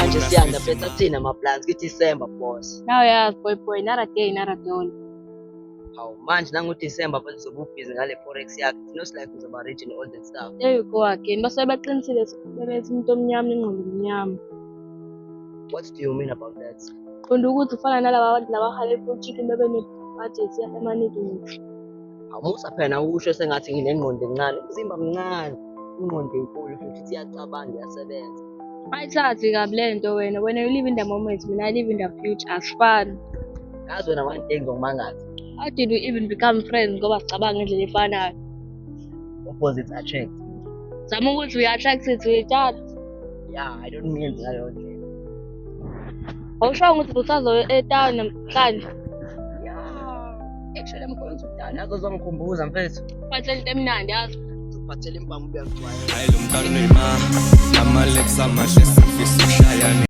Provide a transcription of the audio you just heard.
manje siyanda phetha thina ama-plans kithi December boss. Nayazi boy, nara day nara dollar. Hawu manje nangu-December futhi uzobe ubhizi ngale forex yakhe. It knows like uzaba rich and all that stuff. There you go again. Basuke baqinisile bebethi umuntu omnyama ingqondo omnyama. What do you mean about that? Qonda ukuthi ufana nalaba bantu labahala efuthi bebe ne-budget yasemanagement. Awumusa phela usho sengathi nginengqondo encane. Umzimba mncane, ingqondo enkulu futhi ithi iyacabanga iyasebenza. Ayithathi kabi lento wena. Wena you live in the moment, mina I live in the future. Asifani. Yazi wena one day ngizokumangaza. How did we even become friends ngoba sicabanga ngendlela efanayo? Opposites attract. Zama ukuthi we attracted to each other. Yeah, I don't mean ngaleyo ndlela. Awusho ukuthi usazoya etown namhlanje. Yeah. Actually I'm going to town. Yazi uzongikhumbuza mfethu. Uphathele into emnandi yazi. Uzophathela impama ubuyangixwayela. Hayi lo mkakno ima, nama Alexa mahle sifisa ushayane.